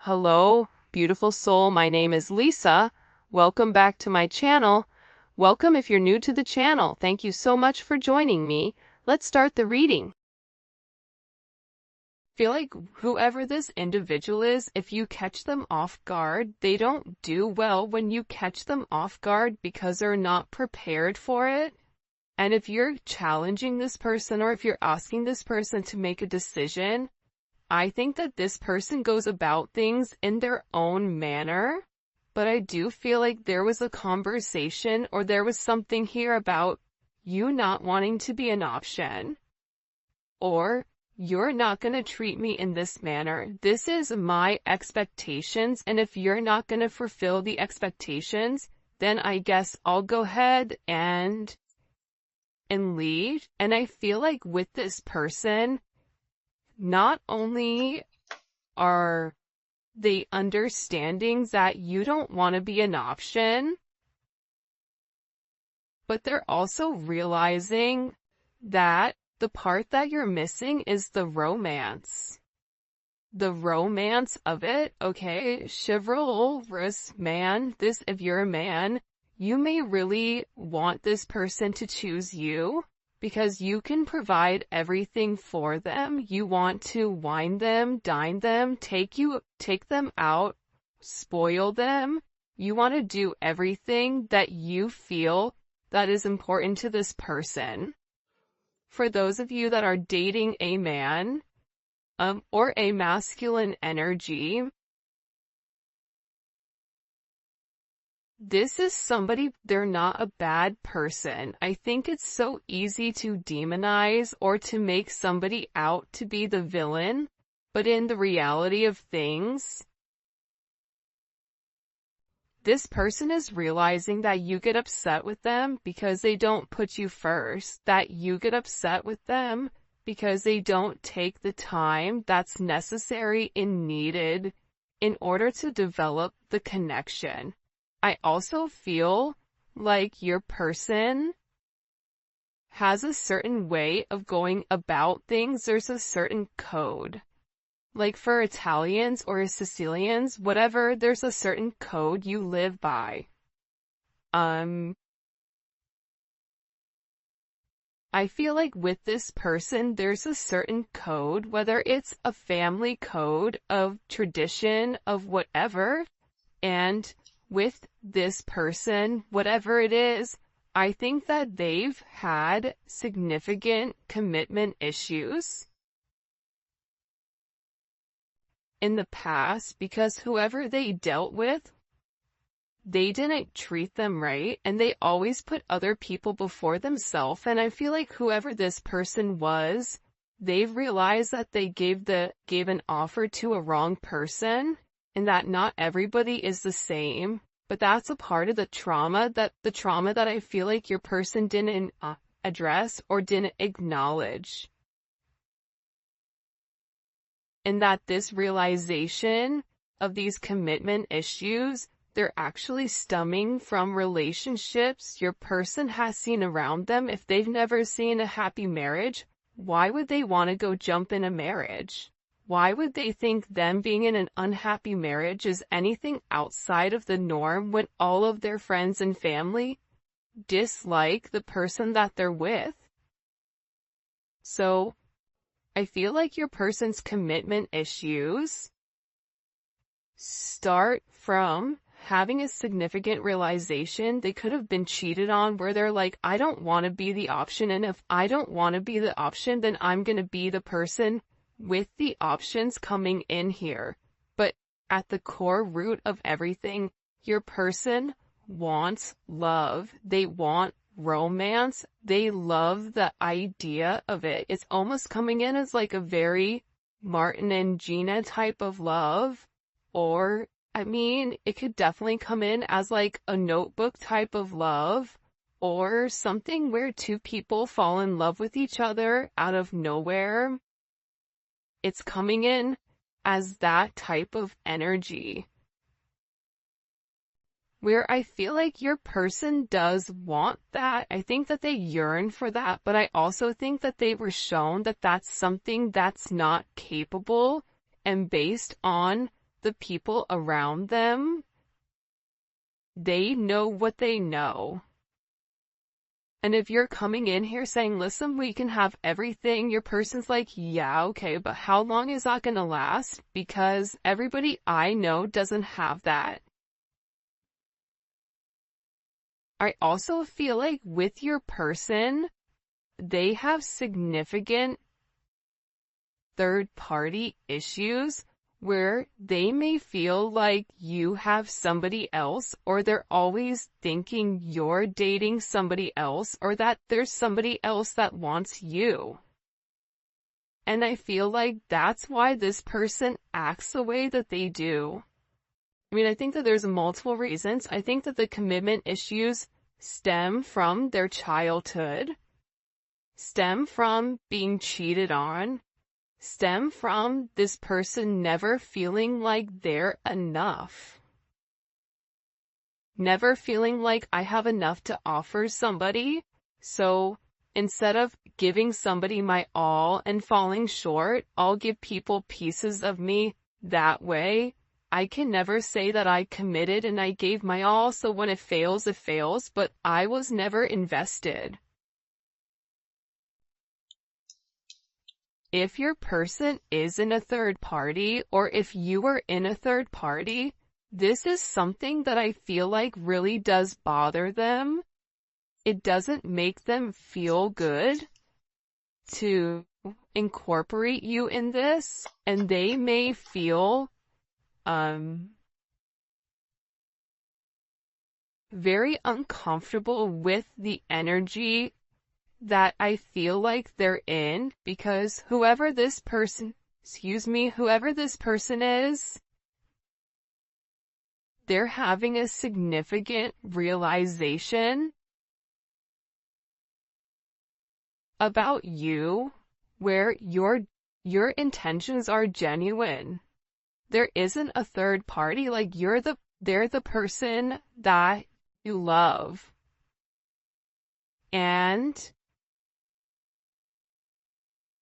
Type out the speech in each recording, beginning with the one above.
Hello, beautiful soul. My name is Lisa. Welcome back to my channel. Welcome if you're new to the channel. Thank you so much for joining me. Let's start the reading. Feel like whoever this individual is, if you catch them off guard, they don't do well when you catch them off guard because they're not prepared for it. And if you're challenging this person or if you're asking this person to make a decision, I think that this person goes about things in their own manner, but I do feel like there was a conversation or there was something here about you not wanting to be an option, or you're not going to treat me in this manner. This is my expectations, and if you're not going to fulfill the expectations, then I guess I'll go ahead and leave. And I feel like with this person, not only are they understanding that you don't want to be an option, but they're also realizing that the part that you're missing is the romance. The romance of it, okay? Chivalrous man, if you're a man, you may really want this person to choose you, because you can provide everything for them. You want to wine them, dine them, take them out, spoil them. You want to do everything that you feel that is important to this person. For those of you that are dating a man, or a masculine energy, this is somebody, they're not a bad person. I think it's so easy to demonize or to make somebody out to be the villain, but in the reality of things, this person is realizing that you get upset with them because they don't put you first, that you get upset with them because they don't take the time that's necessary and needed in order to develop the connection. I also feel like your person has a certain way of going about things. There's a certain code. Like for Italians or Sicilians, whatever, there's a certain code you live by. I feel like with this person, there's a certain code, whether it's a family code of tradition, of whatever, and with this person, whatever it is, I think that they've had significant commitment issues in the past because whoever they dealt with, they didn't treat them right, and they always put other people before themselves. And I feel like whoever this person was, they've realized that they gave an offer to a wrong person, and that not everybody is the same, but that's a part of the trauma that I feel like your person didn't address or didn't acknowledge. And that this realization of these commitment issues, they're actually stemming from relationships your person has seen around them. If they've never seen a happy marriage, why would they want to go jump in a marriage? Why would they think them being in an unhappy marriage is anything outside of the norm when all of their friends and family dislike the person that they're with? So, I feel like your person's commitment issues start from having a significant realization they could have been cheated on, where they're like, I don't want to be the option, and if I don't want to be the option, then I'm going to be the person with the options coming in here. But at the core root of everything, your person wants love. They want romance. They love the idea of it. It's almost coming in as like a very Martin and Gina type of love, or I mean, it could definitely come in as like a Notebook type of love, or something where two people fall in love with each other out of nowhere. It's coming in as that type of energy, where I feel like your person does want that. I think that they yearn for that, but I also think that they were shown that that's something that's not capable, and based on the people around them, they know what they know. And if you're coming in here saying, listen, we can have everything, your person's like, yeah, okay, but how long is that gonna last? Because everybody I know doesn't have that. I also feel like with your person, they have significant third-party issues where they may feel like you have somebody else, or they're always thinking you're dating somebody else, or that there's somebody else that wants you. And I feel like that's why this person acts the way that they do. I mean, I think that there's multiple reasons. I think that the commitment issues stem from their childhood, stem from being cheated on, stem from this person never feeling like they're enough. Never feeling like I have enough to offer somebody, so instead of giving somebody my all and falling short, I'll give people pieces of me. That way, I can never say that I committed and I gave my all, so when it fails, but I was never invested. If your person is in a third party, or if you are in a third party, this is something that I feel like really does bother them. It doesn't make them feel good to incorporate you in this, and they may feel very uncomfortable with the energy that I feel like they're in, because whoever this person is, they're having a significant realization about you where your intentions are genuine. There isn't a third party, like they're the person that you love. And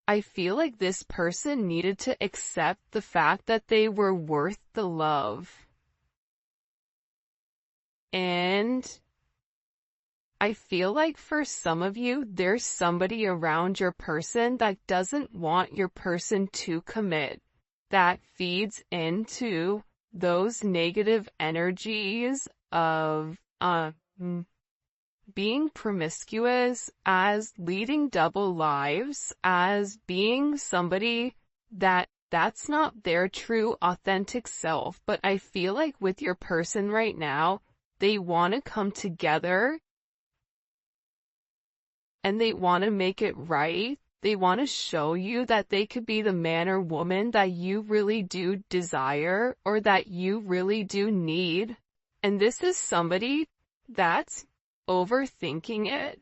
I feel like this person needed to accept the fact that they were worth the love. And I feel like for some of you, there's somebody around your person that doesn't want your person to commit, that feeds into those negative energies of being promiscuous, as leading double lives, as being somebody that's not their true authentic self. But I feel like with your person right now, they want to come together and they want to make it right. They want to show you that they could be the man or woman that you really do desire, or that you really do need. And this is somebody that's overthinking it.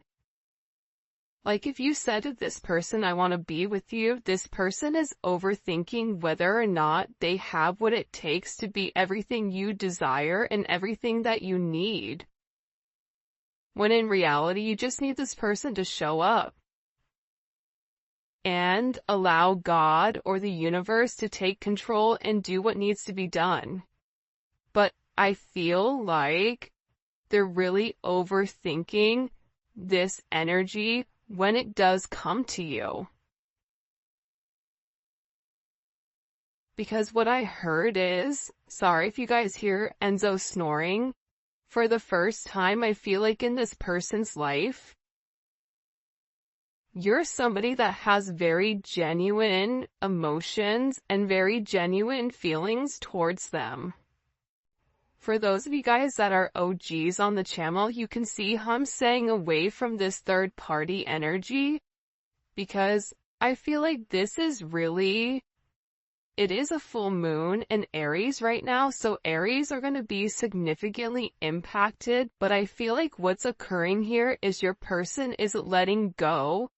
Like if you said to this person, I want to be with you, this person is overthinking whether or not they have what it takes to be everything you desire and everything that you need. When in reality, you just need this person to show up and allow God or the universe to take control and do what needs to be done. But I feel like they're really overthinking this energy when it does come to you. Because what I heard is, sorry if you guys hear Enzo snoring, for the first time I feel like in this person's life, you're somebody that has very genuine emotions and very genuine feelings towards them. For those of you guys that are OGs on the channel, you can see how I'm staying away from this third party energy, because I feel like this is really, it is a full moon in Aries right now, so Aries are going to be significantly impacted, but I feel like what's occurring here is your person is letting go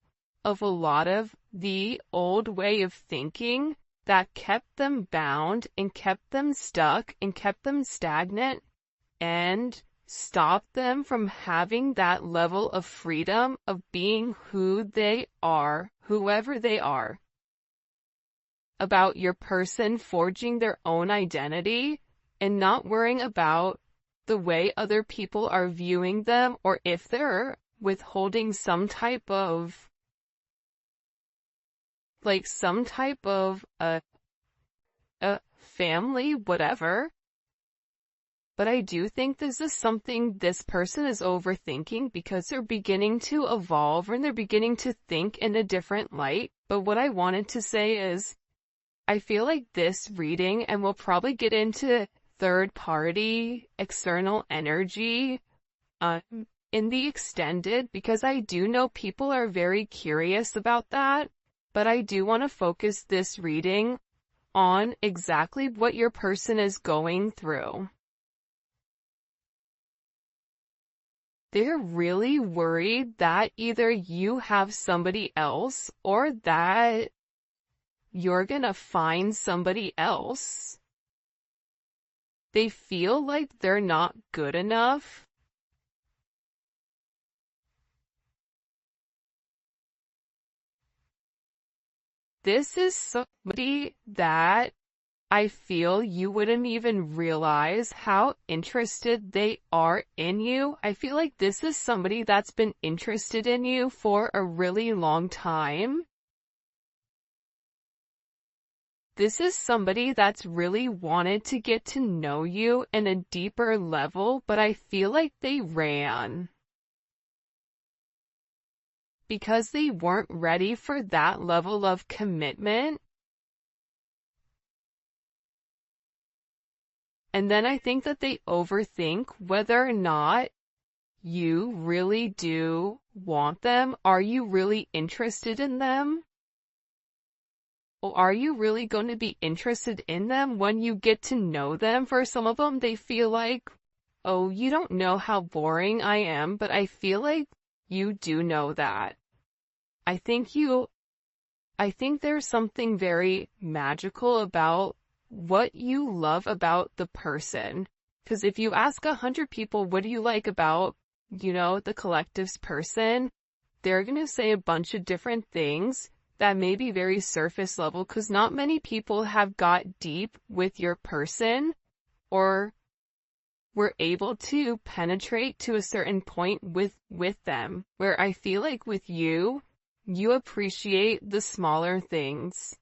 of a lot of the old way of thinking that kept them bound and kept them stuck and kept them stagnant and stopped them from having that level of freedom of being who they are, whoever they are. about your person forging their own identity and not worrying about the way other people are viewing them, or if they're withholding some type of a family, whatever. But I do think this is something this person is overthinking because they're beginning to evolve and they're beginning to think in a different light. But what I wanted to say is, I feel like this reading, and we'll probably get into third party, external energy, in the extended, because I do know people are very curious about that, but I do want to focus this reading on exactly what your person is going through. They're really worried that either you have somebody else or that you're gonna find somebody else. They feel like they're not good enough. This is somebody that I feel you wouldn't even realize how interested they are in you. I feel like this is somebody that's been interested in you for a really long time. This is somebody that's really wanted to get to know you in a deeper level, but I feel like they ran because they weren't ready for that level of commitment. And then I think that they overthink whether or not you really do want them. Are you really interested in them? Or are you really going to be interested in them when you get to know them? For some of them, they feel like, oh, you don't know how boring I am, but I feel like you do know that. I think there's something very magical about what you love about the person. Because if you ask 100 people, what do you like about, the collective's person, they're going to say a bunch of different things that may be very surface level, because not many people have got deep with your person or were able to penetrate to a certain point with them, where I feel like with you, you appreciate the smaller things.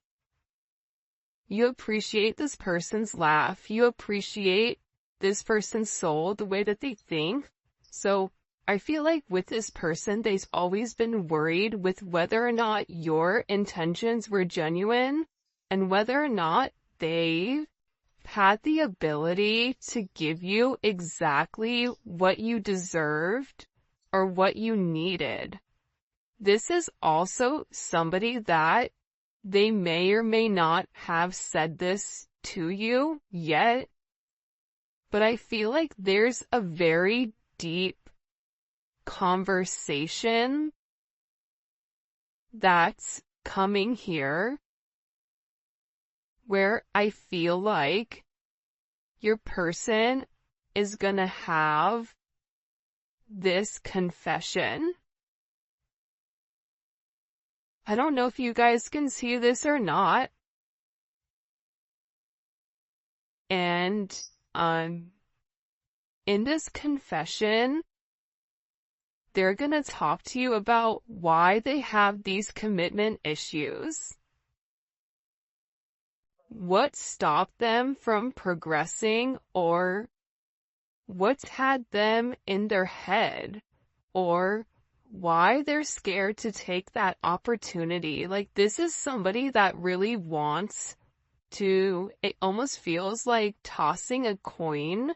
You appreciate this person's laugh. You appreciate this person's soul, the way that they think. So I feel like with this person, they've always been worried with whether or not your intentions were genuine and whether or not they had the ability to give you exactly what you deserved or what you needed. This is also somebody that they may or may not have said this to you yet, but I feel like there's a very deep conversation that's coming here where I feel like your person is gonna have this confession. I don't know if you guys can see this or not. And, in this confession, they're gonna talk to you about why they have these commitment issues. What stopped them from progressing, or what's had them in their head, or why they're scared to take that opportunity. Like, this is somebody that really wants to, it almost feels like tossing a coin,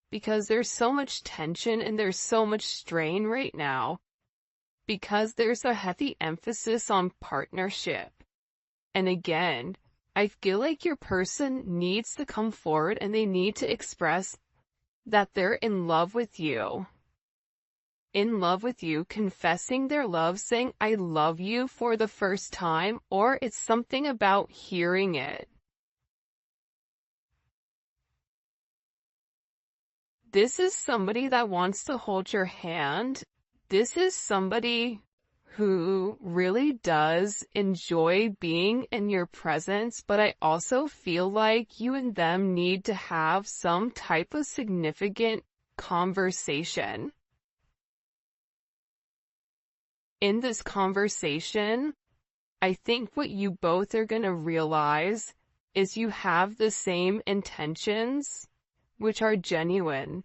because there's so much tension and there's so much strain right now, because there's a heavy emphasis on partnership. And again, I feel like your person needs to come forward and they need to express that they're in love with you. In love with you, confessing their love, saying, I love you for the first time, or it's something about hearing it. This is somebody that wants to hold your hand. This is somebody who really does enjoy being in your presence, but I also feel like you and them need to have some type of significant conversation. In this conversation, I think what you both are going to realize is you have the same intentions, which are genuine.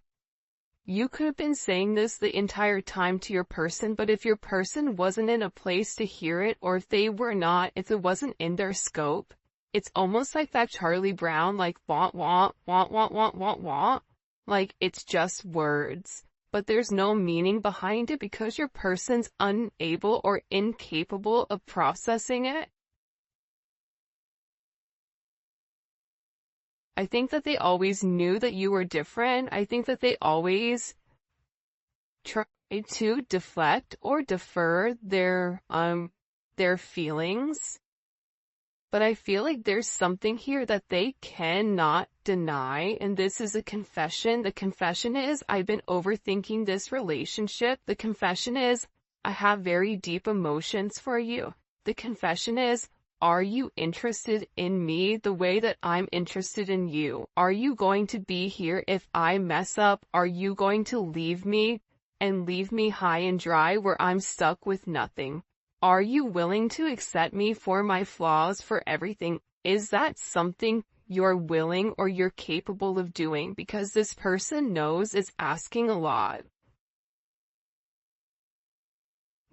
You could have been saying this the entire time to your person, but if your person wasn't in a place to hear it, or if it wasn't in their scope, it's almost like that Charlie Brown, like, want, like, it's just words. But there's no meaning behind it because your person's unable or incapable of processing it. I think that they always knew that you were different. I think that they always tried to deflect or defer their feelings. But I feel like there's something here that they cannot deny, and this is a confession. The confession is, I've been overthinking this relationship. The confession is, I have very deep emotions for you. The confession is, are you interested in me the way that I'm interested in you? Are you going to be here if I mess up? Are you going to leave me and leave me high and dry where I'm stuck with nothing? Are you willing to accept me for my flaws, for everything? Is that something you're willing or you're capable of doing? Because this person knows it's asking a lot.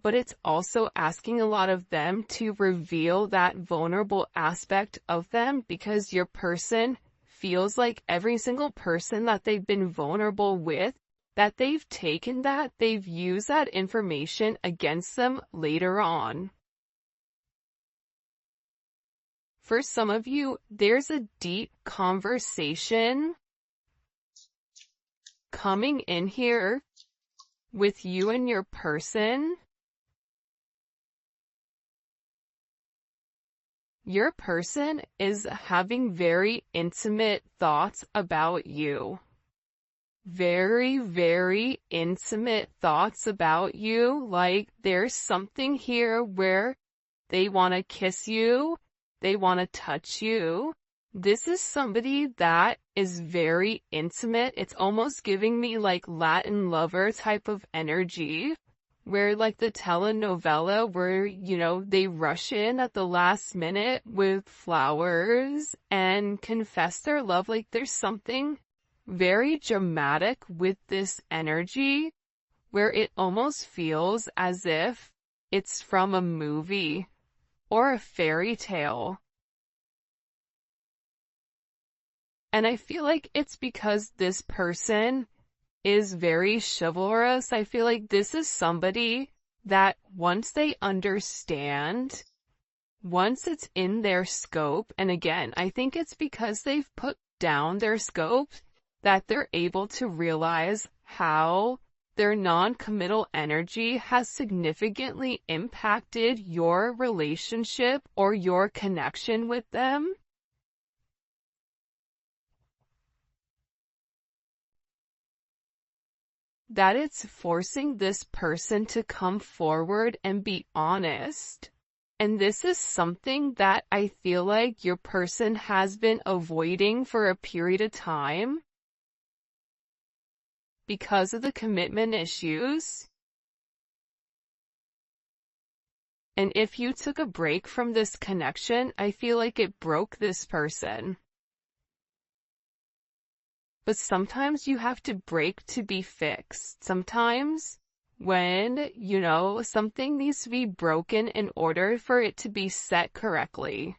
But it's also asking a lot of them to reveal that vulnerable aspect of them, because your person feels like every single person that they've been vulnerable with, that they've used that information against them later on. For some of you, there's a deep conversation coming in here with you and your person. Your person is having very intimate thoughts about you. Very, very intimate thoughts about you. Like, there's something here where they want to kiss you, they want to touch you. This is somebody that is very intimate. It's almost giving me like Latin lover type of energy, where like the telenovela where, they rush in at the last minute with flowers and confess their love. Like, there's something very dramatic with this energy where it almost feels as if it's from a movie or a fairy tale. And I feel like it's because this person is very chivalrous. I feel like this is somebody that once they understand, once it's in their scope, and again, I think it's because they've put down their scope, that they're able to realize how their non-committal energy has significantly impacted your relationship or your connection with them. That it's forcing this person to come forward and be honest. And this is something that I feel like your person has been avoiding for a period of time because of the commitment issues. And if you took a break from this connection, I feel like it broke this person. But sometimes you have to break to be fixed. Sometimes when, something needs to be broken in order for it to be set correctly.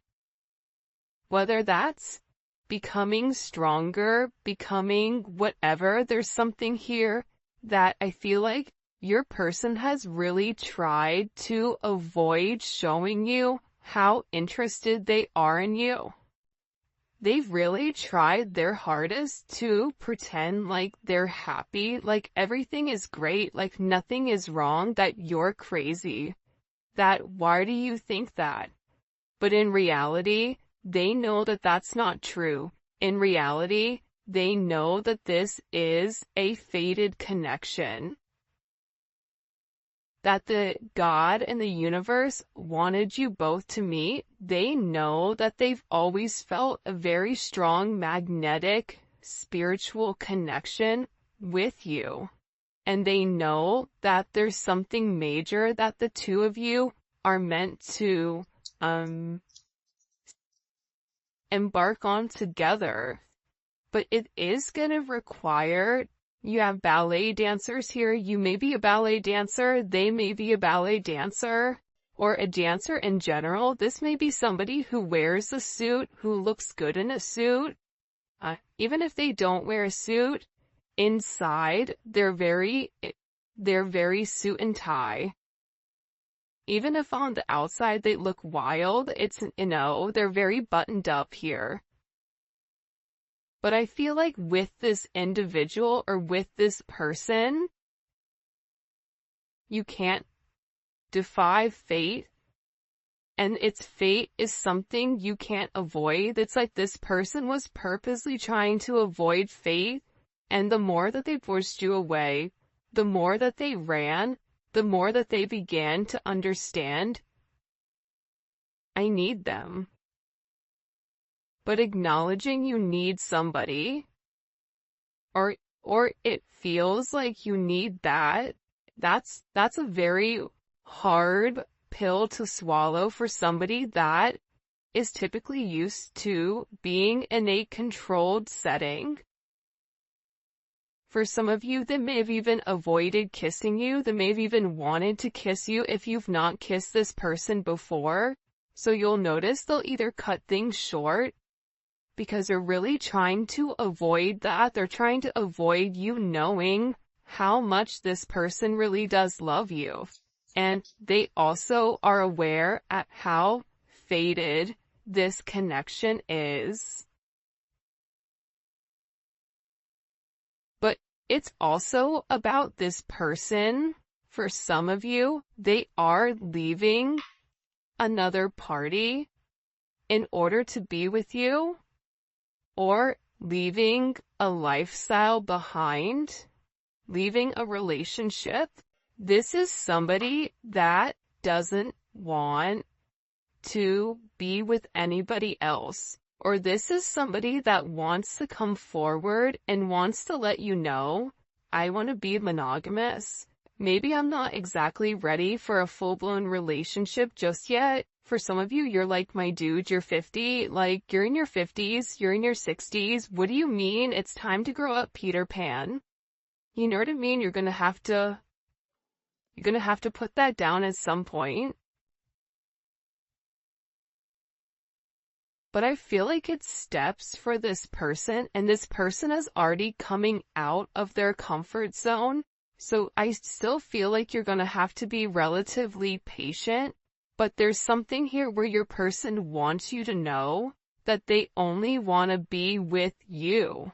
Whether that's becoming stronger, becoming whatever, there's something here that I feel like your person has really tried to avoid showing you how interested they are in you. They've really tried their hardest to pretend like they're happy, like everything is great, like nothing is wrong, that you're crazy. That why do you think that? But in reality, they know that that's not true. In reality, they know that this is a fated connection. that the God and the universe wanted you both to meet. They know that they've always felt a very strong magnetic spiritual connection with you. And they know that there's something major that the two of you are meant to embark on together. But it is going to require, you have ballet dancers here, you may be a ballet dancer, they may be a ballet dancer, or a dancer in general. This may be somebody who wears a suit, who looks good in a suit. Even if they don't wear a suit, inside, they're very suit and tie. Even if on the outside they look wild, they're very buttoned up here. But I feel like with this individual or with this person, you can't defy fate. And its fate is something you can't avoid. It's like this person was purposely trying to avoid fate. And the more that they pushed you away, the more that they ran, the more that they began to understand, I need them. But acknowledging you need somebody, or it feels like you need that's a very hard pill to swallow for somebody that is typically used to being in a controlled setting. For some of you, they may have even avoided kissing you. They may have even wanted to kiss you if you've not kissed this person before. So you'll notice they'll either cut things short because they're really trying to avoid that. They're trying to avoid you knowing how much this person really does love you. And they also are aware at how faded this connection is. But it's also about this person. For some of you, they are leaving another party in order to be with you, or leaving a lifestyle behind, leaving a relationship. This is somebody that doesn't want to be with anybody else. Or this is somebody that wants to come forward and wants to let you know, I want to be monogamous. Maybe I'm not exactly ready for a full-blown relationship just yet. For some of you, you're like, my dude, you're 50, like, you're in your 50s, you're in your 60s. What do you mean it's time to grow up, Peter Pan? You know what I mean? You're gonna have to put that down at some point. But I feel like it's steps for this person, and this person is already coming out of their comfort zone. So I still feel like you're gonna have to be relatively patient. But there's something here where your person wants you to know that they only want to be with you.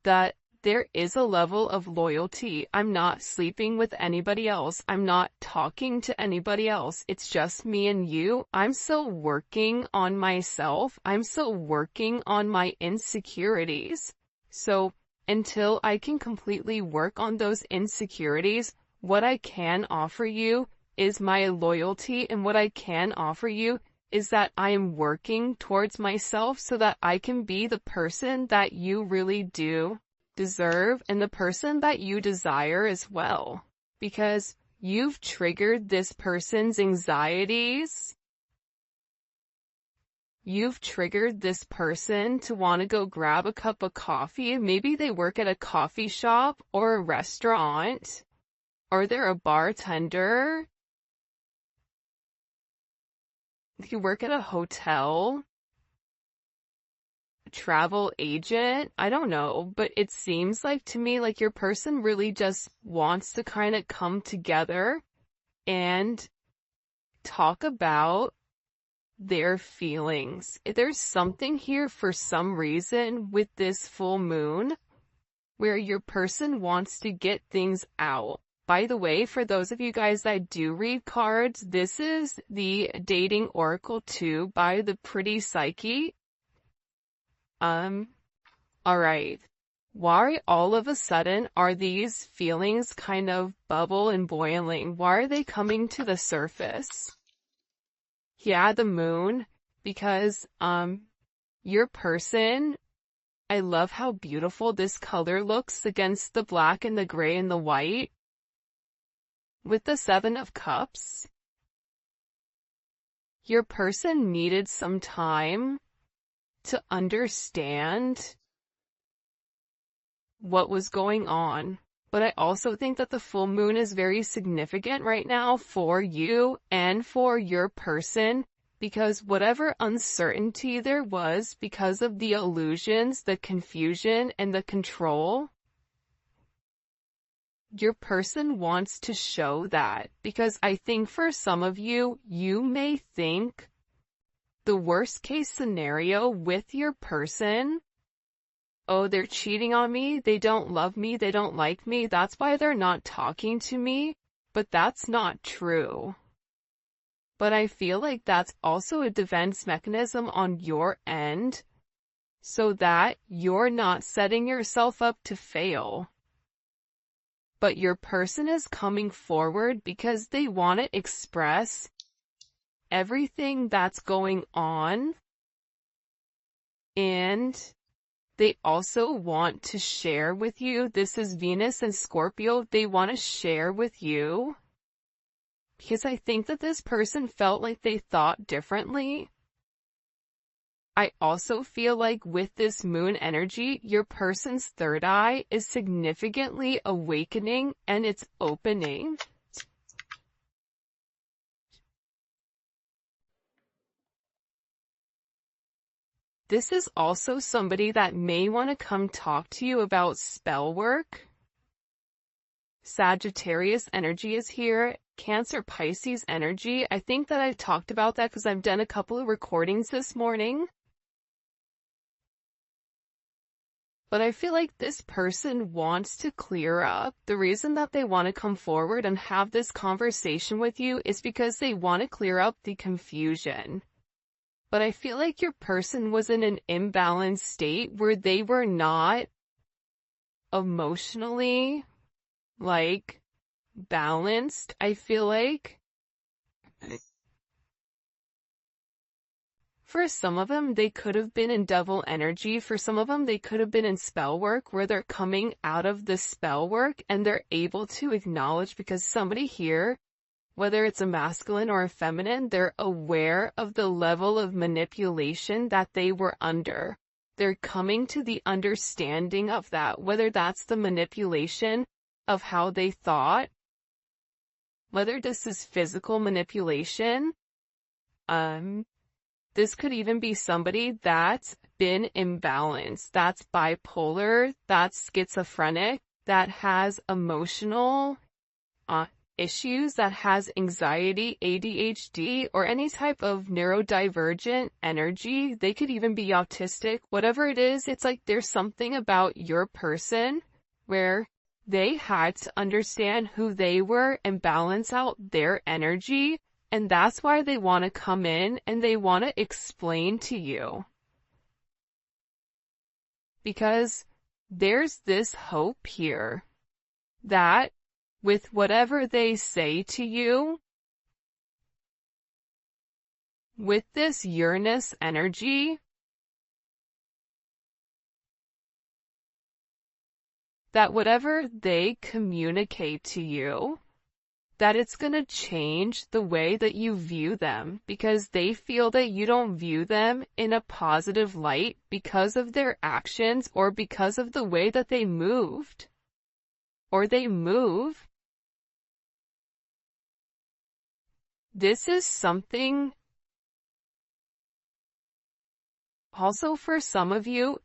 That there is a level of loyalty. I'm not sleeping with anybody else. I'm not talking to anybody else. It's just me and you. I'm still working on myself. I'm still working on my insecurities. So until I can completely work on those insecurities, what I can offer you is my loyalty, and what I can offer you is that I am working towards myself so that I can be the person that you really do deserve and the person that you desire as well. Because you've triggered this person's anxieties. You've triggered this person to want to go grab a cup of coffee. Maybe they work at a coffee shop or a restaurant. Or they're a bartender. You work at a hotel. A travel agent. I don't know, but it seems like to me like your person really just wants to kind of come together and talk about their feelings. There's something here for some reason with this full moon where your person wants to get things out. By the way, for those of you guys that do read cards, this is the Dating Oracle 2 by the Pretty Psyche. Alright. Why all of a sudden are these feelings kind of bubble and boiling? Why are they coming to the surface? Yeah, the moon, because, your person, I love how beautiful this color looks against the black and the gray and the white. With the Seven of Cups, your person needed some time to understand what was going on. But I also think that the full moon is very significant right now for you and for your person, because whatever uncertainty there was because of the illusions, the confusion, and the control, your person wants to show that. Because I think for some of you, you may think the worst case scenario with your person, oh, they're cheating on me, they don't love me, they don't like me, that's why they're not talking to me. But that's not true. But I feel like that's also a defense mechanism on your end, so that you're not setting yourself up to fail. But your person is coming forward because they want to express everything that's going on, and they also want to share with you. This is Venus and Scorpio. They want to share with you because I think that this person felt like they thought differently. I also feel like with this moon energy, your person's third eye is significantly awakening and it's opening. This is also somebody that may want to come talk to you about spell work. Sagittarius energy is here. Cancer, Pisces energy. I think that I've talked about that because I've done a couple of recordings this morning. But I feel like this person wants to clear up. The reason that they want to come forward and have this conversation with you is because they want to clear up the confusion. But I feel like your person was in an imbalanced state where they were not emotionally, balanced. I feel like for some of them, they could have been in devil energy. For some of them, they could have been in spell work where they're coming out of the spell work and they're able to acknowledge, because somebody here, whether it's a masculine or a feminine, they're aware of the level of manipulation that they were under. They're coming to the understanding of that, whether that's the manipulation of how they thought, whether this is physical manipulation. This could even be somebody that's been imbalanced, that's bipolar, that's schizophrenic, that has emotional issues, that has anxiety, ADHD, or any type of neurodivergent energy. They could even be autistic. Whatever it is, it's like there's something about your person where they had to understand who they were and balance out their energy, and that's why they want to come in and they want to explain to you. Because there's this hope here that with whatever they say to you, with this Uranus energy, that whatever they communicate to you, that it's going to change the way that you view them, because they feel that you don't view them in a positive light because of their actions or because of the way that they moved or they move. This is something also for some of you.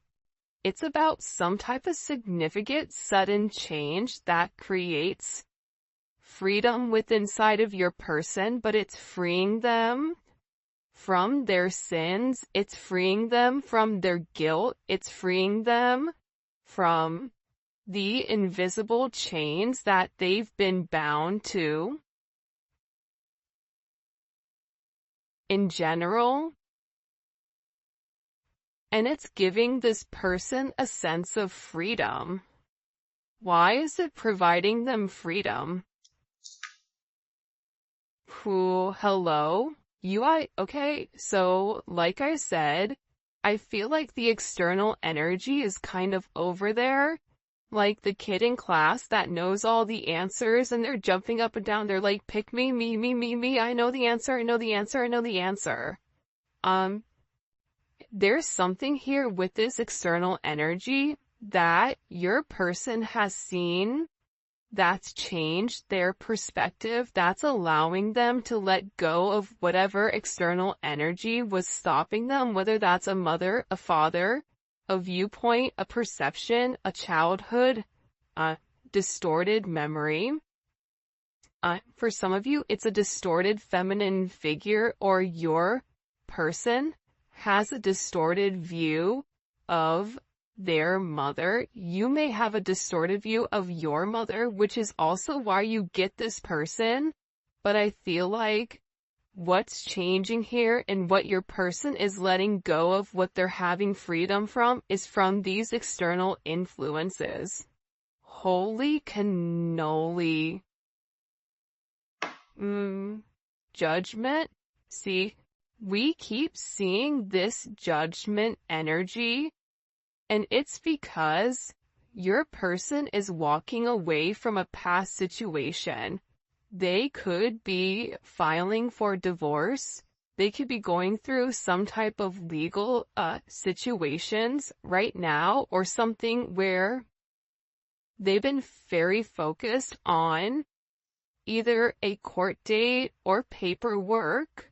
It's about some type of significant sudden change that creates freedom within inside of your person, but it's freeing them from their sins, it's freeing them from their guilt, it's freeing them from the invisible chains that they've been bound to. In general, and it's giving this person a sense of freedom. Why is it providing them freedom? Hello? Okay, so like I said, I feel like the external energy is kind of over there, like the kid in class that knows all the answers and they're jumping up and down. They're like, pick me, me, I know the answer, I know the answer, I know the answer. There's something here with this external energy that your person has seen that's changed their perspective, that's allowing them to let go of whatever external energy was stopping them, whether that's a mother, a father, a viewpoint, a perception, a childhood, a distorted memory. For some of you, it's a distorted feminine figure, or your person has a distorted view of their mother. You may have a distorted view of your mother, which is also why you get this person. But I feel like what's changing here and what your person is letting go of, what they're having freedom from, is from these external influences. Holy cannoli. Judgment. See, we keep seeing this judgment energy, and it's because your person is walking away from a past situation. They could be filing for divorce. They could be going through some type of legal situations right now, or something where they've been very focused on either a court date or paperwork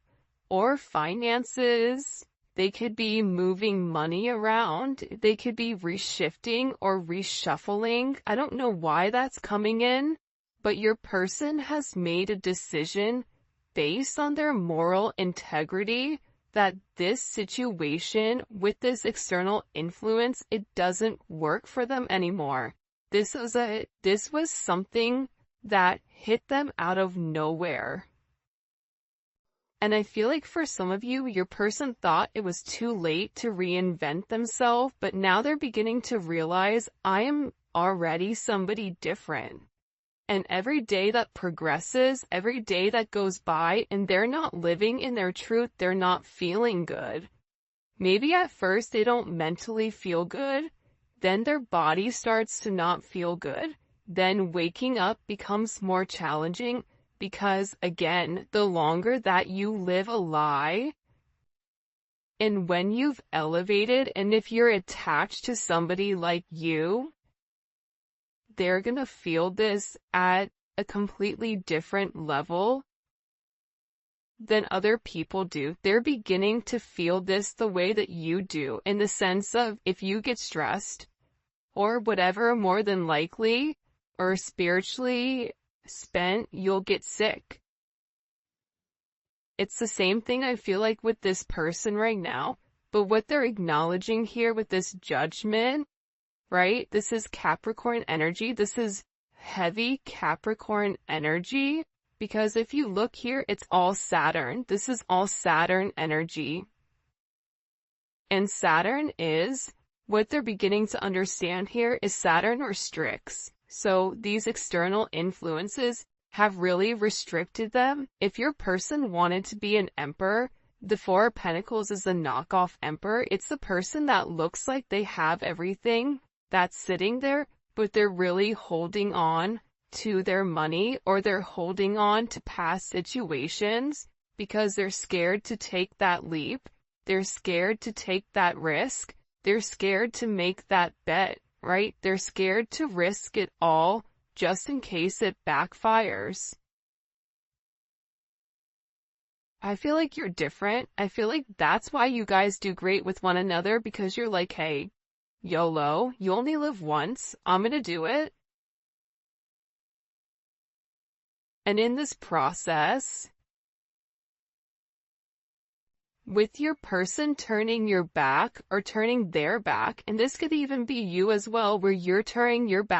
or finances. They could be moving money around. They could be reshifting or reshuffling. I don't know why that's coming in, but your person has made a decision based on their moral integrity that this situation with this external influence, it doesn't work for them anymore. This was something that hit them out of nowhere. And I feel like for some of you, your person thought it was too late to reinvent themselves, but now they're beginning to realize, I am already somebody different. And every day that progresses, every day that goes by, and they're not living in their truth, they're not feeling good. Maybe at first they don't mentally feel good, then their body starts to not feel good. Then waking up becomes more challenging because, again, the longer that you live a lie, and when you've elevated, and if you're attached to somebody like you, they're gonna feel this at a completely different level than other people do. They're beginning to feel this the way that you do, in the sense of, if you get stressed or whatever, more than likely, or spiritually spent, you'll get sick. It's the same thing I feel like with this person right now, but what they're acknowledging here with this judgment, right? This is Capricorn energy. This is heavy Capricorn energy, because if you look here, it's all Saturn. This is all Saturn energy. And Saturn is, what they're beginning to understand here is Saturn restricts. So these external influences have really restricted them. If your person wanted to be an emperor, the Four of Pentacles is the knockoff emperor. It's the person that looks like they have everything that's sitting there, but they're really holding on to their money, or they're holding on to past situations because they're scared to take that leap. They're scared to take that risk. They're scared to make that bet, right? They're scared to risk it all just in case it backfires. I feel like you're different. I feel like that's why you guys do great with one another, because you're like, hey, YOLO, you only live once. I'm gonna do it. And in this process, with your person turning your back or turning their back, and this could even be you as well, where you're turning your back